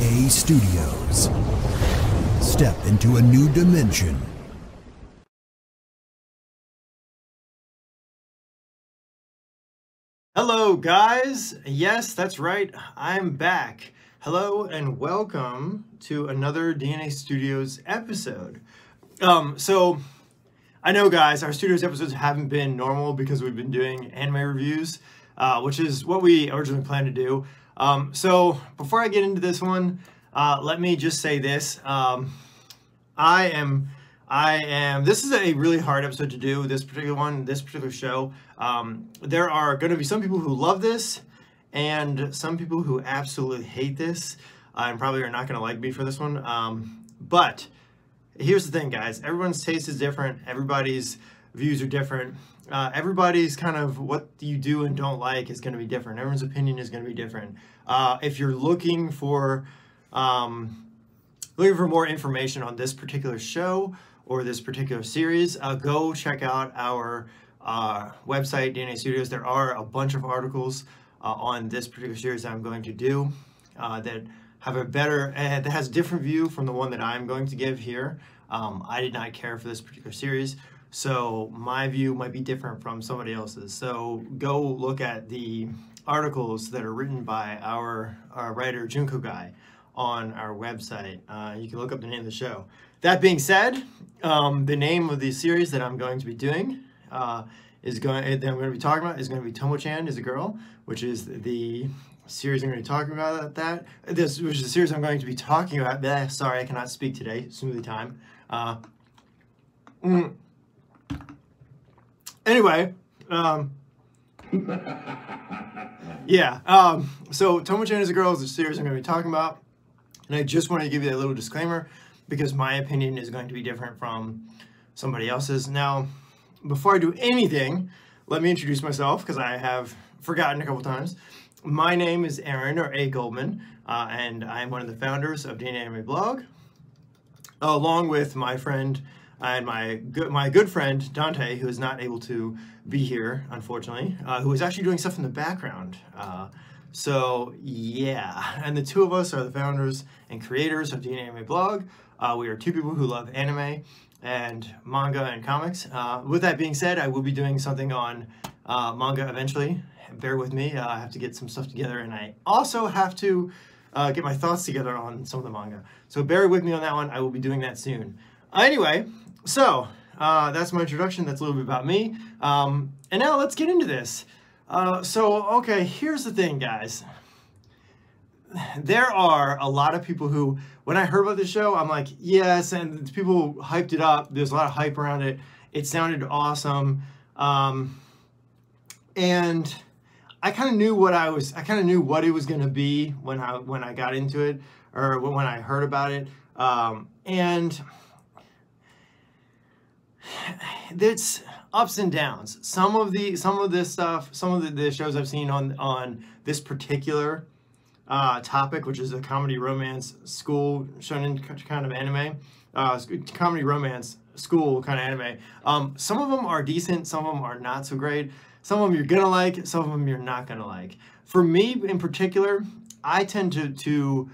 DNA Studios. Step into a new dimension. Hello guys, yes that's right, I'm back. Hello and welcome to another DNA Studios episode. So I know guys, our Studios episodes haven't been normal because we've been doing anime reviews, which is what we originally planned to do. So before I get into this one, let me just say this. This is a really hard episode to do, this particular show. There are going to be some people who love this and some people who absolutely hate this and probably are not going to like me for this one. But here's the thing, guys. Everyone's taste is different. Everybody's views are different. Everybody's kind of what you do and don't like is going to be different. Everyone's opinion is going to be different. If you're looking for more information on this particular show or this particular series, go check out our website, DNA Studios. There are a bunch of articles on this particular series that I'm going to do that have a better, that has a different view from the one that I'm going to give here. I did not care for this particular series, so my view might be different from somebody else's. So go look at the articles that are written by our writer Junko Guy on our website. You can look up the name of the show. That being said, the name of the series that I'm going to be doing that I'm going to be talking about is going to be Tomo Chan is a Girl, which is the series I'm going to be talking about. Which is the series I'm going to be talking about. Sorry, I cannot speak today. Smoothie time. Anyway, yeah. So Tomo Chan is a Girl is the series I'm going to be talking about. And I just want to give you a little disclaimer because my opinion is going to be different from somebody else's. Now, before I do anything, let me introduce myself because I have forgotten a couple times. My name is Aaron, or A. Goldman, and I'm one of the founders of DNA Anime Blog, along with my friend and my good friend Dante, who is not able to be here, unfortunately, who is actually doing stuff in the background. So yeah, and the two of us are the founders and creators of DNA Anime Blog. We are two people who love anime and manga and comics. With that being said, I will be doing something on manga eventually. Bear with me, I have to get some stuff together, and I also have to get my thoughts together on some of the manga. So bear with me on that one, I will be doing that soon. Anyway, so that's my introduction, that's a little bit about me. And now let's get into this. Okay, here's the thing, guys. There are a lot of people who, when I heard about this show, I'm like, yes, and people hyped it up. There's a lot of hype around it. It sounded awesome. And I kind of knew what it was going to be when I got into it, or when I heard about it. And it's ups and downs. Some of the shows I've seen on this particular topic, which is a comedy romance school shonen kind of anime, comedy romance school kind of anime. Some of them are decent, some of them are not so great. Some of them you're gonna like, some of them you're not gonna like. For me in particular, I tend to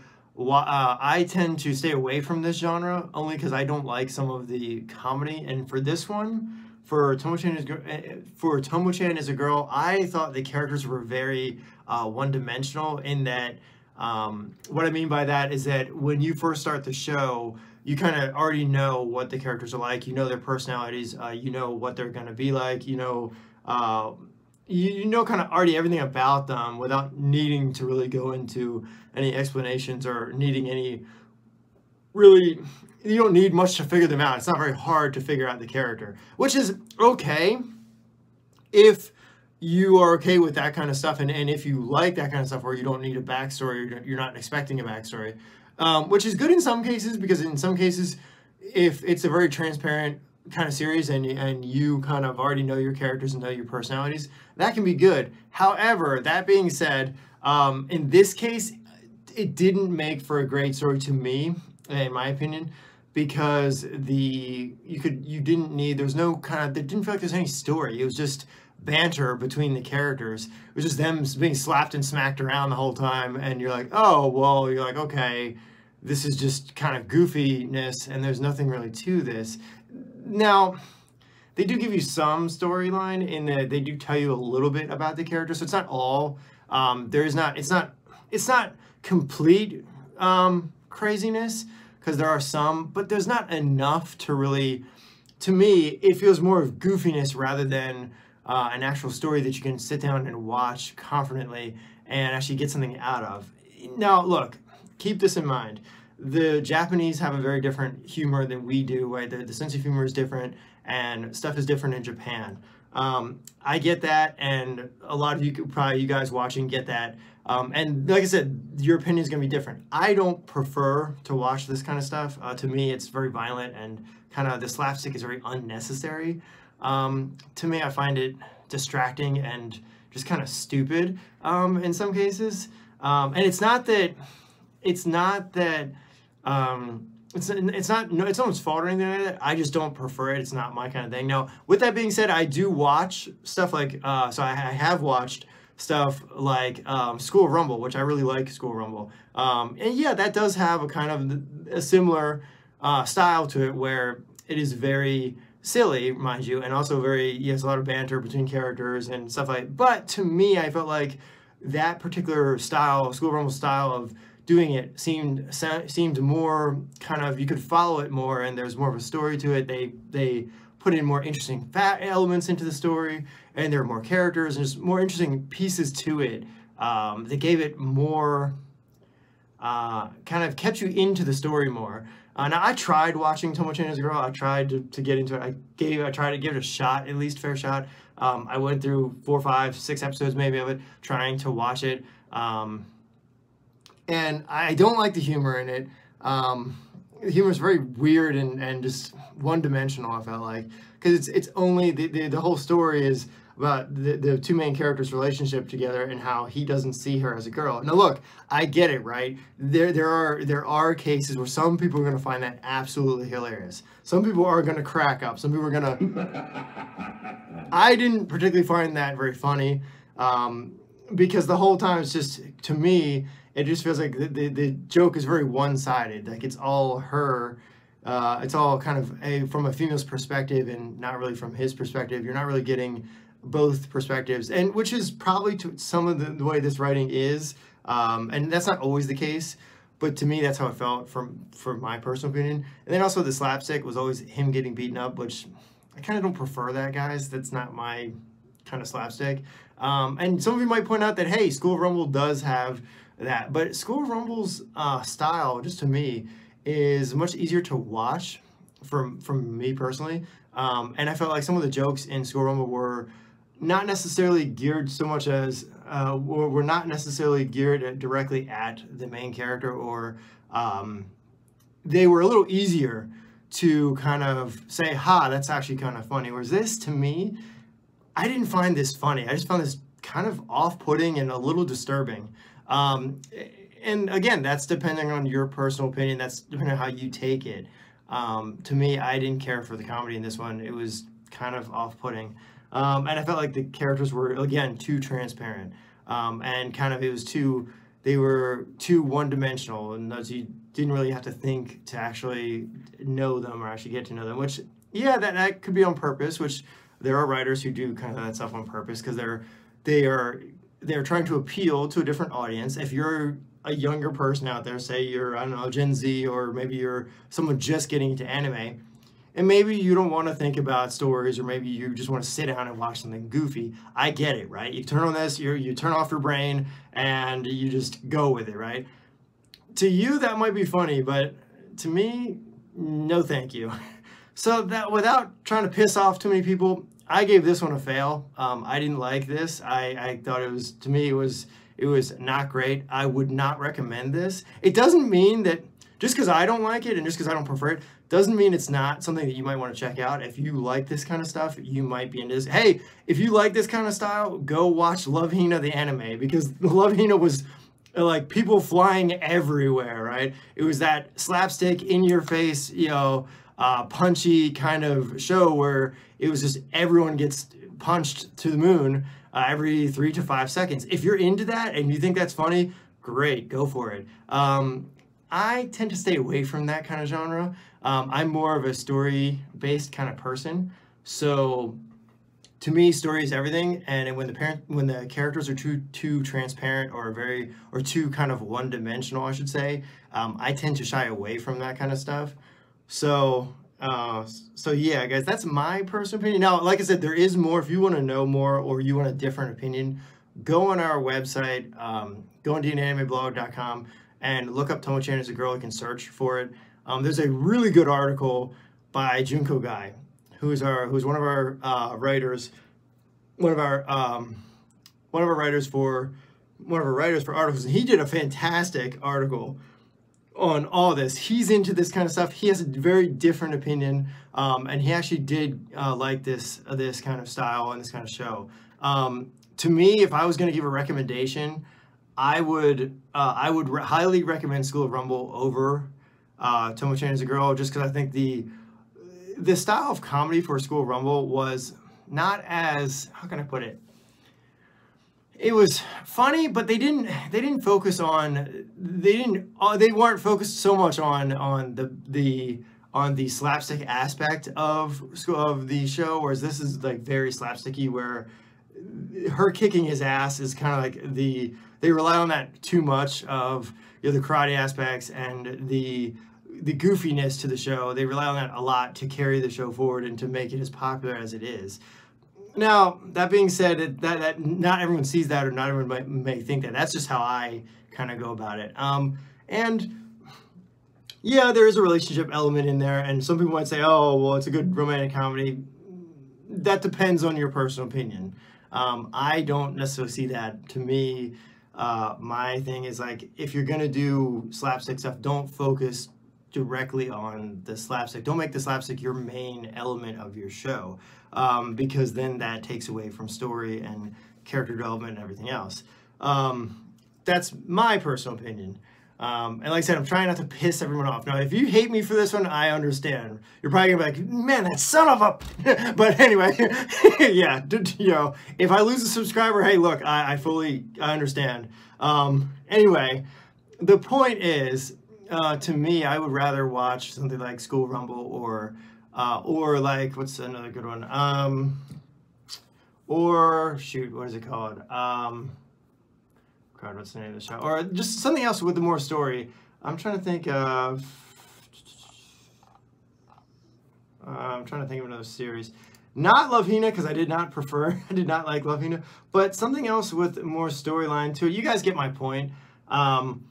stay away from this genre only because I don't like some of the comedy. And for this one, for Tomo Chan is a Girl, I thought the characters were very one-dimensional in that, what I mean by that is that when you first start the show, you kind of already know what the characters are like, you know their personalities, you know what they're going to be like, you know kind of already everything about them without needing to really go into any explanations or needing any really, you don't need much to figure them out. It's not very hard to figure out the character, which is okay if you are okay with that kind of stuff, and if you like that kind of stuff where you don't need a backstory, you're not expecting a backstory, which is good in some cases, because in some cases, if it's a very transparent kind of series and you kind of already know your characters and know your personalities, that can be good. However, that being said, in this case, it didn't make for a great story to me, in my opinion, because there didn't feel like there's any story. It was just banter between the characters. It was just them being slapped and smacked around the whole time, and you're like, oh, well, you're like, okay, this is just kind of goofiness, and there's nothing really to this. Now, they do give you some storyline in that they do tell you a little bit about the character, so it's not all. It's not complete craziness, because there are some, but there's not enough to really, to me, it feels more of goofiness rather than an actual story that you can sit down and watch confidently and actually get something out of. Now, look, keep this in mind. The Japanese have a very different humor than we do, right? The sense of humor is different, and stuff is different in Japan. I get that, and a lot of you, probably you guys watching, get that. And like I said, your opinion is going to be different. I don't prefer to watch this kind of stuff. To me, it's very violent, and kind of the slapstick is very unnecessary. To me, I find it distracting and just kind of stupid in some cases. And it's not that it's not no one's fault or anything like that. I just don't prefer it. It's not my kind of thing. Now, with that being said, I do watch stuff like so I have watched stuff like School of Rumble, which I really like. School of Rumble, and yeah, that does have a kind of a similar style to it, where it is very silly, mind you, and also very, yes, a lot of banter between characters and stuff like. But to me, I felt like that particular style, School of Rumble style of doing it, seemed more kind of, you could follow it more, and there's more of a story to it. They put in more interesting elements into the story, and there are more characters and just more interesting pieces to it. They gave it more, kind of kept you into the story more. Now, I tried watching Tomo Chan as a Girl. I tried to get into it. I tried to give it a shot, at least fair shot. I went through 4, 5, 6 episodes maybe of it, trying to watch it. And I don't like the humor in it. The humor is very weird and just one-dimensional, I felt like. Because it's only, the whole story is about the two main characters' relationship together and how he doesn't see her as a girl. Now look, I get it, right? There are cases where some people are going to find that absolutely hilarious. Some people are going to crack up. Some people are going to... I didn't particularly find that very funny, because the whole time it's just, to me, it just feels like the joke is very one-sided. Like, it's all her. It's all kind of from a female's perspective and not really from his perspective. You're not really getting both perspectives, and which is probably to some of the way this writing is, and that's not always the case, but to me that's how it felt from my personal opinion. And then also the slapstick was always him getting beaten up, which I kind of don't prefer that, guys. That's not my kind of slapstick. And some of you might point out that, hey, School of Rumble does have that, but School of Rumble's style, just to me, is much easier to watch from me personally. And I felt like some of the jokes in School of Rumble were not necessarily geared so much as, were not necessarily geared directly at the main character, or they were a little easier to kind of say, ha, that's actually kind of funny. Whereas this, to me, I didn't find this funny. I just found this kind of off-putting and a little disturbing. And again, that's depending on your personal opinion. That's depending on how you take it. To me, I didn't care for the comedy in this one. It was kind of off-putting. And I felt like the characters were, again, too transparent. And kind of, they were too one-dimensional, and thus you didn't really have to think to actually know them or actually get to know them, which, yeah, that could be on purpose, which there are writers who do kind of that stuff on purpose, because they're trying to appeal to a different audience. If you're a younger person out there, say you're, I don't know, Gen Z, or maybe you're someone just getting into anime, and maybe you don't want to think about stories, or maybe you just want to sit down and watch something goofy. I get it, right? You turn on this, you turn off your brain, and you just go with it, right? To you, that might be funny, but to me, no thank you. So that, without trying to piss off too many people, I gave this one a fail. I didn't like this. I thought it was, to me, it was not great. I would not recommend this. It doesn't mean that, just because I don't like it and just because I don't prefer it, doesn't mean it's not something that you might want to check out. If you like this kind of stuff, you might be into this. Hey, if you like this kind of style, go watch Love Hina the anime, because Love Hina was like people flying everywhere, right? It was that slapstick, in your face, you know, punchy kind of show where it was just everyone gets punched to the moon every 3 to 5 seconds. If you're into that and you think that's funny, great, go for it. I tend to stay away from that kind of genre. I'm more of a story-based kind of person. So to me, story is everything. And when the characters are too transparent or too kind of one-dimensional, I should say, I tend to shy away from that kind of stuff. So yeah, guys, that's my personal opinion. Now, like I said, there is more. If you want to know more or you want a different opinion, go on our website, go on dnanimeblog.com and look up Tomo Chan as a girl. You can search for it. There's a really good article by Junko Guy, who's one of our writers, one of our writers for articles, and he did a fantastic article on all this. He's into this kind of stuff. He has a very different opinion, and he actually did like this kind of style and this kind of show. To me, if I was going to give a recommendation, I would highly recommend School of Rumble over Tomo Chan as a girl, just because I think the style of comedy for School of Rumble was not as, how can I put it? It was funny, but they weren't focused so much on the slapstick aspect of the show, whereas this is like very slapsticky, where her kicking his ass is kind of like they rely on that too much of, you know, the karate aspects and the goofiness to the show. They rely on that a lot to carry the show forward and to make it as popular as it is. Now, that being said, that not everyone sees that, or not everyone may think that. That's just how I kind of go about it. And yeah, there is a relationship element in there, and some people might say, oh, well, it's a good romantic comedy. That depends on your personal opinion. I don't necessarily see that. To me, my thing is, like, if you're going to do slapstick stuff, don't focus directly on the slapstick. Don't make the slapstick your main element of your show, because then that takes away from story and character development and everything else. That's my personal opinion. And like I said, I'm trying not to piss everyone off. Now, if you hate me for this one, I understand. You're probably gonna be like, man, that son of a... But anyway, yeah, you know, if I lose a subscriber, hey, look, I understand. Anyway, the point is, to me, I would rather watch something like School Rumble or like, what's another good one? Or shoot, what is it called? God, what's the name of the show? Or just something else with the more story. I'm trying to think of. I'm trying to think of another series. Not Love Hina, because I did not like Love Hina, but something else with more storyline to it. You guys get my point. And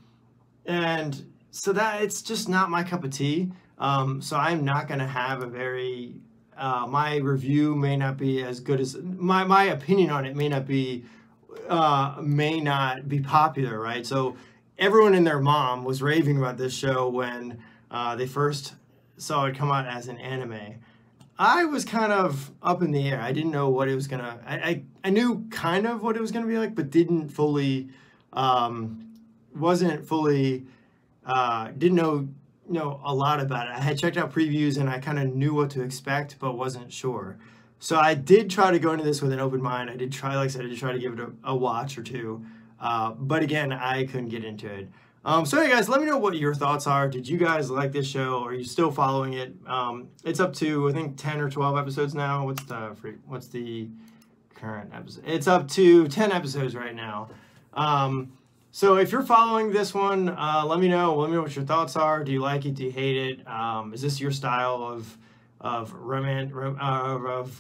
so that it's just not my cup of tea. So I'm not going to have a very, my review may not be as good as, my opinion on it may not be popular, right? So everyone and their mom was raving about this show when they first saw it come out as an anime. I was kind of up in the air. I didn't know what it was gonna, I knew kind of what it was gonna be like, but didn't fully, didn't know a lot about it. I had checked out previews and I kind of knew what to expect, but wasn't sure. So I did try to go into this with an open mind. I did try, like I said, I did try to give it a watch or two. But again, I couldn't get into it. So hey guys, let me know what your thoughts are. Did you guys like this show? Are you still following it? It's up to, I think, 10 or 12 episodes now. What's the current episode? It's up to 10 episodes right now. So if you're following this one, let me know. Let me know what your thoughts are. Do you like it? Do you hate it? Is this your style of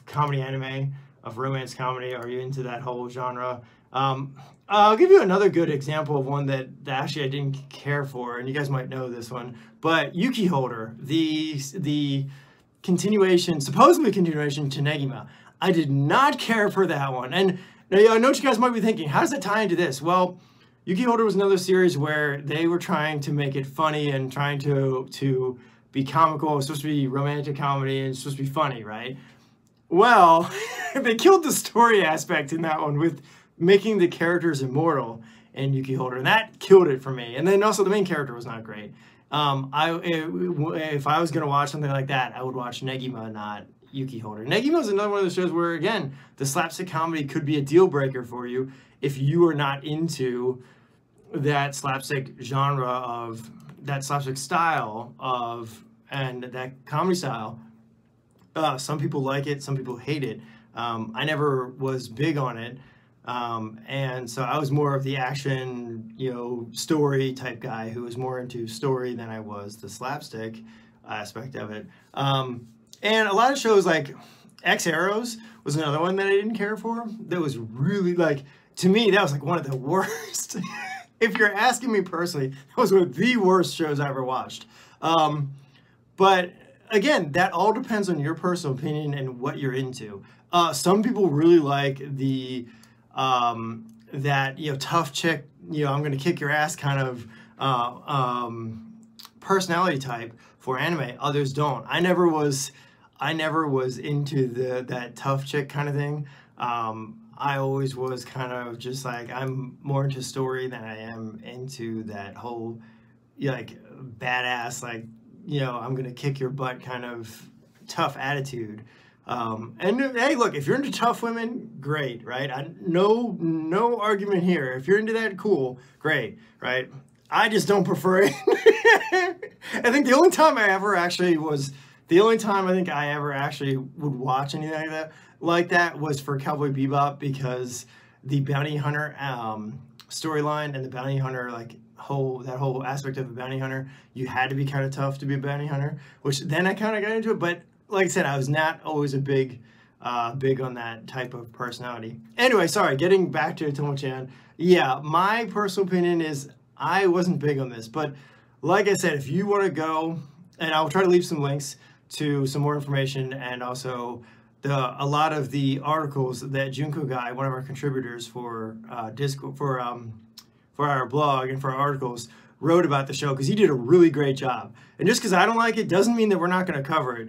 comedy anime, of romance comedy? Are you into that whole genre? I'll give you another good example of one that actually I didn't care for, and you guys might know this one, but Yuki Holder, the continuation, supposedly continuation to Negima. I did not care for that one. And now, I know what you guys might be thinking, how does that tie into this? Well, Yuki Holder was another series where they were trying to make it funny and trying to be comical. It was supposed to be romantic comedy and it's supposed to be funny, right? Well, they killed the story aspect in that one with making the characters immortal in Yuki Holder, and that killed it for me. And then also the main character was not great. If I was going to watch something like that, I would watch Negima, not Yuki Holder. Negimo is another one of those shows where, again, the slapstick comedy could be a deal breaker for you if you are not into that slapstick genre of, that slapstick style of, and that comedy style. Some people like it, some people hate it. I never was big on it. And so I was more of the action, you know, story type guy who was more into story than I was the slapstick aspect of it. And a lot of shows like X Arrows was another one that I didn't care for. That was really, like, to me, that was like one of the worst. If you're asking me personally, that was one of the worst shows I ever watched. But again, that all depends on your personal opinion and what you're into. Some people really like the that, you know, tough chick, you know, I'm gonna kick your ass kind of personality type for anime. Others don't. I never was into that tough chick kind of thing. I always was kind of just like, I'm more into story than I am into that whole, you know, like badass, like, you know, I'm gonna kick your butt kind of tough attitude. And hey, look, if you're into tough women, great, right? No argument here. If you're into that, cool, great, right? I just don't prefer it. I think the only time I ever actually would watch anything like that was for Cowboy Bebop, because the bounty hunter storyline and the bounty hunter, like, that whole aspect of a bounty hunter, you had to be kind of tough to be a bounty hunter, which then I kind of got into it. But like I said, I was not always a big on that type of personality. Anyway, sorry, getting back to Tomo Chan. Yeah, my personal opinion is I wasn't big on this, but like I said, if you want to go, and I'll try to leave some links to some more information, and also a lot of the articles that Junko Guy, one of our contributors for Discord, for our blog and for our articles, wrote about the show, because he did a really great job. And just because I don't like it doesn't mean that we're not going to cover it.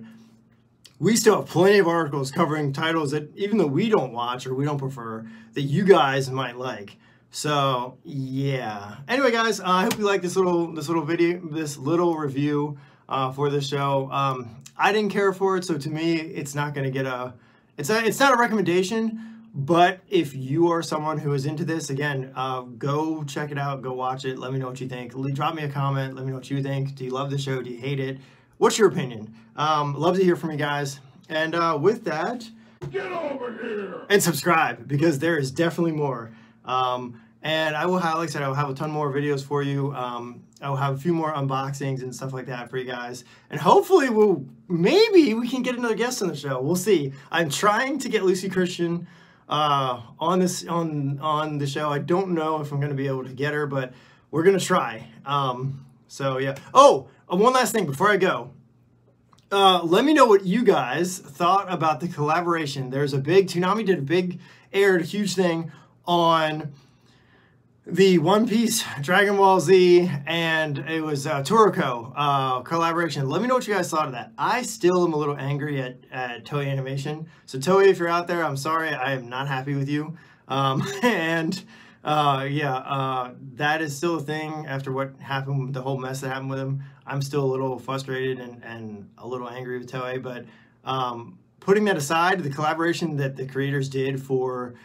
We still have plenty of articles covering titles that, even though we don't watch or we don't prefer, that you guys might like. So yeah. Anyway, guys, I hope you like this little review for this show. I didn't care for it, so to me, it's not going to get it's not a recommendation. But if you are someone who is into this, again, go check it out, go watch it. Let me know what you think. Drop me a comment. Let me know what you think. Do you love the show? Do you hate it? What's your opinion? Love to hear from you guys. And with that, get over here and subscribe, because there is definitely more. And I will have, like I said, I will have a ton more videos for you. I will have a few more unboxings and stuff like that for you guys. And hopefully maybe we can get another guest on the show. We'll see. I'm trying to get Lucy Christian on the show. I don't know if I'm going to be able to get her, but we're going to try. So yeah. Oh, one last thing before I go. Let me know what you guys thought about the collaboration. There's a big, Toonami aired a huge thing on the One Piece, Dragon Ball Z, and it was Toriko collaboration. Let me know what you guys thought of that. I still am a little angry at Toei Animation. So Toei, if you're out there, I'm sorry. I am not happy with you. That is still a thing after what happened, the whole mess that happened with him. I'm still a little frustrated and a little angry with Toei, but putting that aside, the collaboration that the creators did for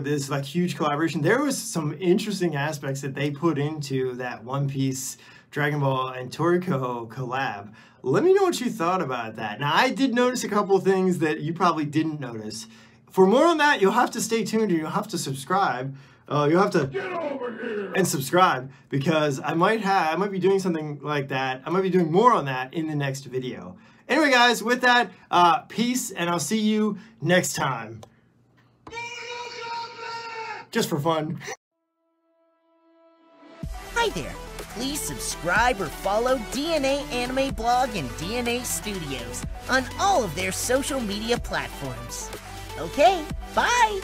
this like huge collaboration, there was some interesting aspects that they put into that One Piece, Dragon Ball, and Toriko collab. Let me know what you thought about that. Now, I did notice a couple of things that you probably didn't notice. For more on that, you'll have to stay tuned and you'll have to subscribe. You'll have to get over here and subscribe, because I might be doing something like that. I might be doing more on that in the next video. Anyway, guys, with that, peace, and I'll see you next time. Just for fun. Hi there. Please subscribe or follow DNA Anime Blog and DNA Studios on all of their social media platforms. Okay, bye!